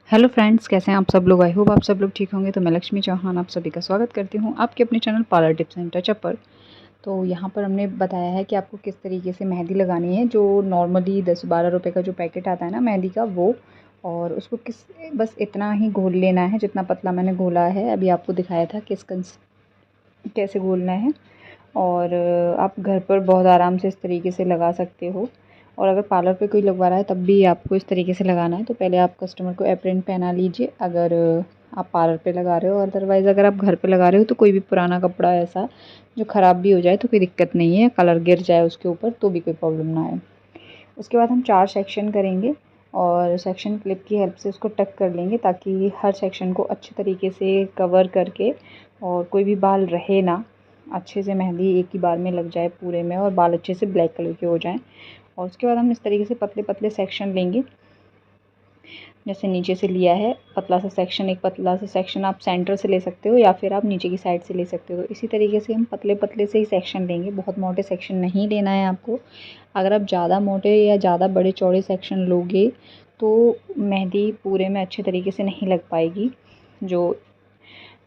Hello friends, कैसे हैं आप सब लोग। आई होप आप सब लोग ठीक होंगे। तो मैं लक्ष्मी चौहान आप सभी का स्वागत करती हूं आपके अपने channel parlour tips and touch-up पर। तो यहाँ पर हमने बताया है कि आपको किस तरीके से मेहंदी लगानी है। जो नॉर्मली 10-12 रुपए का जो पैकेट आता है ना मेहंदी का, वो और उसको बस इतना ही घोल लेना है जितना पतला मैंने घोला है। अभी आपको दिखाया था कैसे घोलना है। और आप घर पर बहुत आराम से इस तरीके से लगा सकते हो। और अगर पार्लर पे कोई लगवा रहा है तब भी आपको इस तरीके से लगाना है। तो पहले आप कस्टमर को एप्रन पहना लीजिए अगर आप पार्लर पे लगा रहे हो। अदरवाइज़ अगर आप घर पे लगा रहे हो तो कोई भी पुराना कपड़ा ऐसा जो ख़राब भी हो जाए तो कोई दिक्कत नहीं है, कलर गिर जाए उसके ऊपर तो भी कोई प्रॉब्लम ना आए। उसके बाद हम 4 सेक्शन करेंगे और सेक्शन क्लिप की हेल्प से उसको टक कर लेंगे ताकि हर सेक्शन को अच्छे तरीके से कवर करके और कोई भी बाल रहे ना, अच्छे से मेहंदी एक ही बार में लग जाए पूरे में और बाल अच्छे से ब्लैक कलर के हो जाएं। और उसके बाद हम इस तरीके से पतले पतले सेक्शन लेंगे। जैसे नीचे से लिया है पतला सा सेक्शन, एक पतला सा सेक्शन आप सेंटर से ले सकते हो या फिर आप नीचे की साइड से ले सकते हो। इसी तरीके से हम पतले पतले से ही सेक्शन लेंगे, बहुत मोटे सेक्शन नहीं लेना है आपको। अगर आप ज़्यादा मोटे या ज़्यादा बड़े चौड़े सेक्शन लोगे तो मेहंदी पूरे में अच्छे तरीके से नहीं लग पाएगी।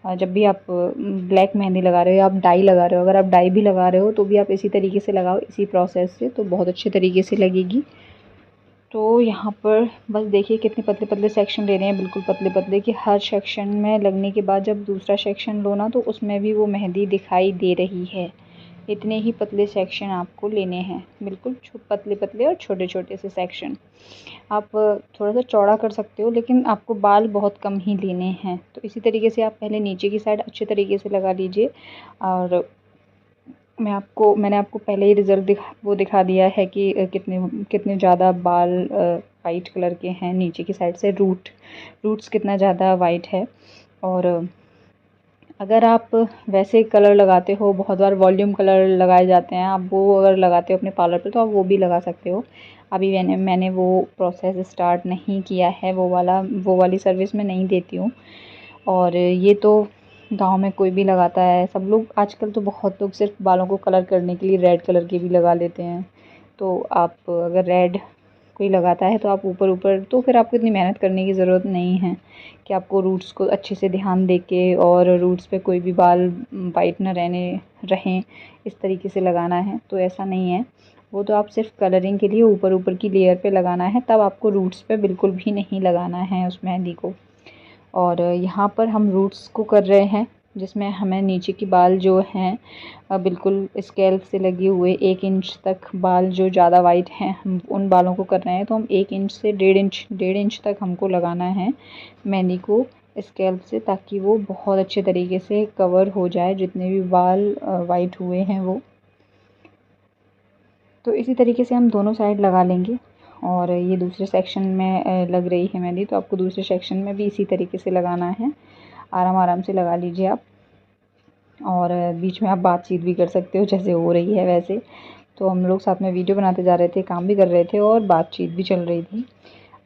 जब भी आप ब्लैक मेहंदी लगा रहे हो या आप डाई लगा रहे हो, अगर आप डाई भी लगा रहे हो तो भी आप इसी तरीके से लगाओ, इसी प्रोसेस से, तो बहुत अच्छे तरीके से लगेगी। तो यहाँ पर बस देखिए कितने पतले पतले सेक्शन ले रहे हैं, बिल्कुल पतले पतले, कि हर सेक्शन में लगने के बाद जब दूसरा सेक्शन लो ना तो उसमें भी वो मेहंदी दिखाई दे रही है। इतने ही पतले सेक्शन आपको लेने हैं, बिल्कुल पतले पतले और छोटे छोटे से सेक्शन। आप थोड़ा सा चौड़ा कर सकते हो लेकिन आपको बाल बहुत कम ही लेने हैं। तो इसी तरीके से आप पहले नीचे की साइड अच्छे तरीके से लगा लीजिए। और मैंने आपको पहले ही रिज़ल्ट दिखा दिया है कि कितने कितने ज़्यादा बाल वाइट कलर के हैं नीचे की साइड से। रूट्स कितना ज़्यादा वाइट है। और अगर आप वैसे कलर लगाते हो, बहुत बार वॉल्यूम कलर लगाए जाते हैं, आप वो अगर लगाते हो अपने पार्लर पे तो आप वो भी लगा सकते हो। अभी मैंने वो प्रोसेस स्टार्ट नहीं किया है, वो वाली सर्विस मैं नहीं देती हूँ। और ये तो गाँव में कोई भी लगाता है, सब लोग आजकल तो बहुत लोग सिर्फ बालों को कलर करने के लिए रेड कलर के भी लगा लेते हैं। तो आप अगर रेड कोई लगाता है तो आप ऊपर ऊपर, तो फिर आपको इतनी मेहनत करने की ज़रूरत नहीं है कि आपको रूट्स को अच्छे से ध्यान दे के और रूट्स पे कोई भी बाल वाइट ना रहें इस तरीके से लगाना है। तो ऐसा नहीं है, वो तो आप सिर्फ कलरिंग के लिए ऊपर ऊपर की लेयर पे लगाना है, तब आपको रूट्स पे बिल्कुल भी नहीं लगाना है उस मेहंदी को। और यहाँ पर हम रूट्स को कर रहे हैं जिसमें हमें नीचे की बाल जो हैं बिल्कुल स्कैल्प से लगे हुए 1 इंच तक बाल जो ज़्यादा वाइट हैं हम उन बालों को कर रहे हैं। तो हम 1 इंच से 1.5 इंच तक हमको लगाना है मेहंदी को स्कैल्प से, ताकि वो बहुत अच्छे तरीके से कवर हो जाए जितने भी बाल वाइट हुए हैं वो। तो इसी तरीके से हम दोनों साइड लगा लेंगे। और ये दूसरे सेक्शन में लग रही है मेहंदी, तो आपको दूसरे सेक्शन में भी इसी तरीके से लगाना है। आराम आराम से लगा लीजिए आप। और बीच में आप बातचीत भी कर सकते हो जैसे हो रही है वैसे। तो हम लोग साथ में वीडियो बनाते जा रहे थे, काम भी कर रहे थे और बातचीत भी चल रही थी।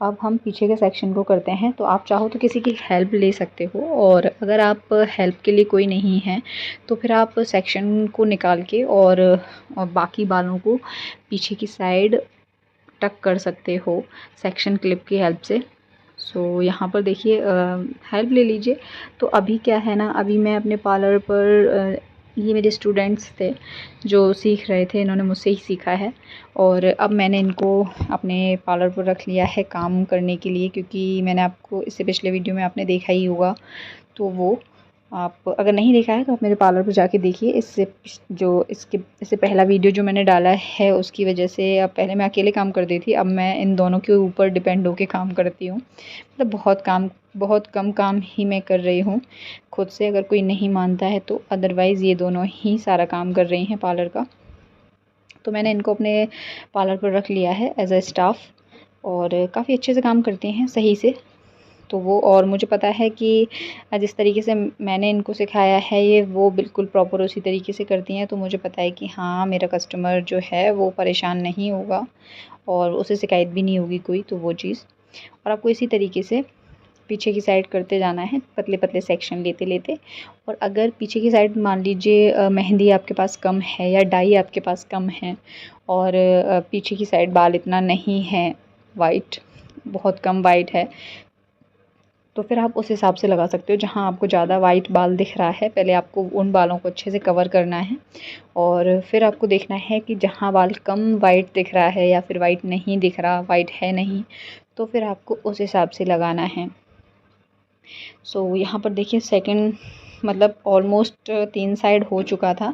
अब हम पीछे के सेक्शन को करते हैं। तो आप चाहो तो किसी की हेल्प ले सकते हो, और अगर आप हेल्प के लिए कोई नहीं है तो फिर आप सेक्शन को निकाल के और बाकी बालों को पीछे की साइड टक कर सकते हो सेक्शन क्लिप की हेल्प से। यहाँ पर देखिए हेल्प ले लीजिए। तो अभी क्या है ना, अभी मैं अपने पार्लर पर ये मेरे स्टूडेंट्स थे जो सीख रहे थे, इन्होंने मुझसे ही सीखा है। और अब मैंने इनको अपने पार्लर पर रख लिया है काम करने के लिए, क्योंकि मैंने आपको इससे पिछले वीडियो में आपने देखा ही होगा। तो वो आप अगर नहीं देखा है तो आप मेरे पार्लर पर जाके देखिए। इससे पहला वीडियो जो मैंने डाला है उसकी वजह से, अब पहले मैं अकेले काम करती थी, अब मैं इन दोनों के ऊपर डिपेंड होके काम करती हूँ। मतलब बहुत कम काम ही मैं कर रही हूँ खुद से, अगर कोई नहीं मानता है तो। अदरवाइज़ ये दोनों ही सारा काम कर रही हैं पार्लर का। तो मैंने इनको अपने पार्लर पर रख लिया है एज अ स्टाफ़, और काफ़ी अच्छे से काम करते हैं सही से। तो वो, और मुझे पता है कि जिस तरीके से मैंने इनको सिखाया है ये वो बिल्कुल प्रॉपर उसी तरीके से करती हैं। तो मुझे पता है कि हाँ, मेरा कस्टमर जो है वो परेशान नहीं होगा और उसे शिकायत भी नहीं होगी कोई, तो वो चीज़। और आपको इसी तरीके से पीछे की साइड करते जाना है, पतले पतले सेक्शन लेते लेते। और अगर पीछे की साइड मान लीजिए मेहंदी आपके पास कम है या डाई आपके पास कम है, और पीछे की साइड बाल इतना नहीं है वाइट, बहुत कम वाइट है, तो फिर आप उस हिसाब से लगा सकते हो। जहाँ आपको ज़्यादा वाइट बाल दिख रहा है, पहले आपको उन बालों को अच्छे से कवर करना है और फिर आपको देखना है कि जहाँ बाल कम वाइट दिख रहा है या फिर वाइट नहीं दिख रहा, वाइट है नहीं, तो फिर आपको उस हिसाब से लगाना है। सो यहाँ पर देखिए सेकंड मतलब ऑलमोस्ट 3 साइड हो चुका था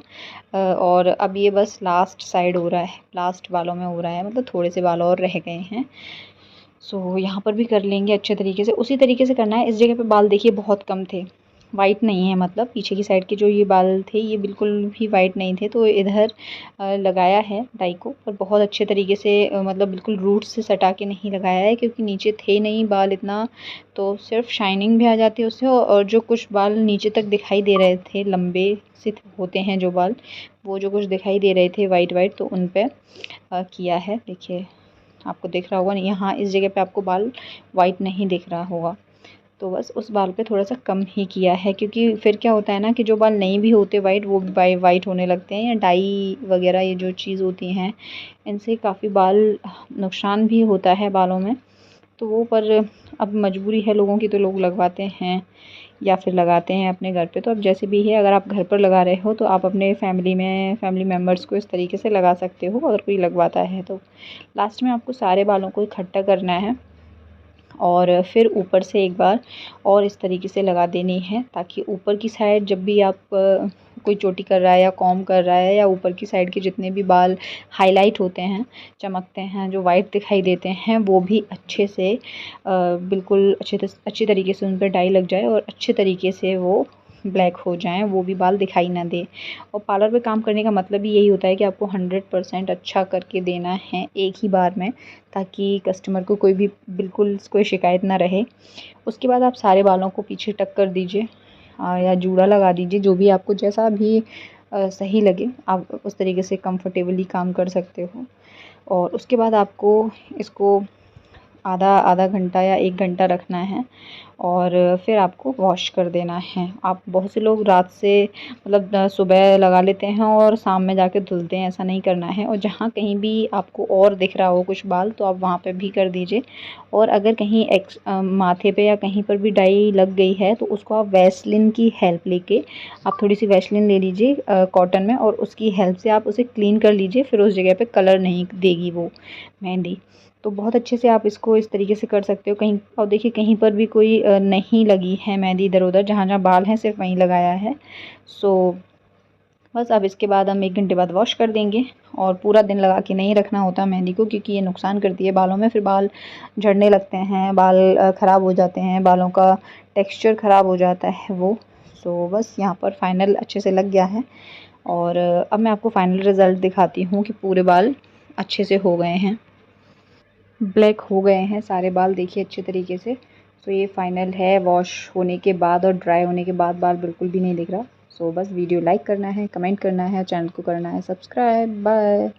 और अब ये बस लास्ट साइड हो रहा है, लास्ट बालों में हो रहा है, मतलब थोड़े से बाल और रह गए हैं। सो यहाँ पर भी कर लेंगे अच्छे तरीके से, उसी तरीके से करना है। इस जगह पे बाल देखिए बहुत कम थे, वाइट नहीं है, मतलब पीछे की साइड के जो ये बाल थे ये बिल्कुल भी वाइट नहीं थे, तो इधर लगाया है डाई को, पर बहुत अच्छे तरीके से मतलब बिल्कुल रूट से सटा के नहीं लगाया है, क्योंकि नीचे थे नहीं बाल इतना, तो सिर्फ शाइनिंग भी आ जाती है उससे, और जो कुछ बाल नीचे तक दिखाई दे रहे थे, लंबे से होते हैं जो बाल, वो जो कुछ दिखाई दे रहे थे वाइट वाइट, तो उन पर किया है। देखिए आपको दिख रहा होगा, यहाँ इस जगह पे आपको बाल वाइट नहीं दिख रहा होगा, तो बस उस बाल पे थोड़ा सा कम ही किया है, क्योंकि फिर क्या होता है ना कि जो बाल नहीं भी होते वाइट, वो भी वाइट होने लगते हैं, या डाई वगैरह ये जो चीज़ होती हैं इनसे काफ़ी बाल नुकसान भी होता है बालों में, तो वो पर अब मजबूरी है लोगों की, तो लोग लगवाते हैं या फिर लगाते हैं अपने घर पे। तो अब जैसे भी है, अगर आप घर पर लगा रहे हो तो आप अपने फैमिली मेम्बर्स को इस तरीके से लगा सकते हो, अगर कोई लगवाता है तो। लास्ट में आपको सारे बालों को इकट्ठा करना है और फिर ऊपर से एक बार और इस तरीके से लगा देनी है, ताकि ऊपर की साइड जब भी आप कोई चोटी कर रहा है या कॉम्ब कर रहा है, या ऊपर की साइड के जितने भी बाल हाईलाइट होते हैं, चमकते हैं, जो वाइट दिखाई देते हैं, वो भी अच्छे से बिल्कुल अच्छे तरीके से उन पर डाई लग जाए और अच्छे तरीके से वो ब्लैक हो जाएं, वो भी बाल दिखाई ना दे। और पार्लर पे काम करने का मतलब ही यही होता है कि आपको 100% अच्छा करके देना है एक ही बार में, ताकि कस्टमर को बिल्कुल कोई शिकायत ना रहे। उसके बाद आप सारे बालों को पीछे टक कर दीजिए या जूड़ा लगा दीजिए, जो भी आपको जैसा भी सही लगे आप उस तरीके से कंफर्टेबली काम कर सकते हो। और उसके बाद आपको इसको आधा घंटा या 1 घंटा रखना है और फिर आपको वॉश कर देना है। आप बहुत से लोग रात से मतलब सुबह लगा लेते हैं और शाम में जाके धुलते हैं, ऐसा नहीं करना है। और जहाँ कहीं भी आपको और दिख रहा हो कुछ बाल, तो आप वहाँ पे भी कर दीजिए। और अगर कहीं माथे पे या कहीं पर भी डाई लग गई है, तो उसको आप वैसलीन की हेल्प लेके आप थोड़ी सी वैसलीन ले लीजिए कॉटन में, और उसकी हेल्प से आप उसे क्लीन कर लीजिए, फिर उस जगह पे कलर नहीं देगी वो मेहंदी। तो बहुत अच्छे से आप इसको इस तरीके से कर सकते हो। कहीं और देखिए कहीं पर भी कोई नहीं लगी है मेहंदी, इधर उधर जहाँ जहाँ बाल हैं सिर्फ वहीं लगाया है। सो बस अब इसके बाद हम 1 घंटे बाद वॉश कर देंगे। और पूरा दिन लगा के नहीं रखना होता मेहंदी को, क्योंकि ये नुकसान करती है बालों में, फिर बाल झड़ने लगते हैं, बाल ख़राब हो जाते हैं, बालों का टेक्स्चर ख़राब हो जाता है वो। सो बस यहाँ पर फाइनल अच्छे से लग गया है और अब मैं आपको फाइनल रिज़ल्ट दिखाती हूँ कि पूरे बाल अच्छे से हो गए हैं, ब्लैक हो गए हैं सारे बाल, देखिए अच्छे तरीके से। सो ये फाइनल है वॉश होने के बाद, और ड्राई होने के बाद बाल बिल्कुल भी नहीं दिख रहा। सो बस वीडियो लाइक करना है, कमेंट करना है, चैनल को करना है सब्सक्राइब। बाय।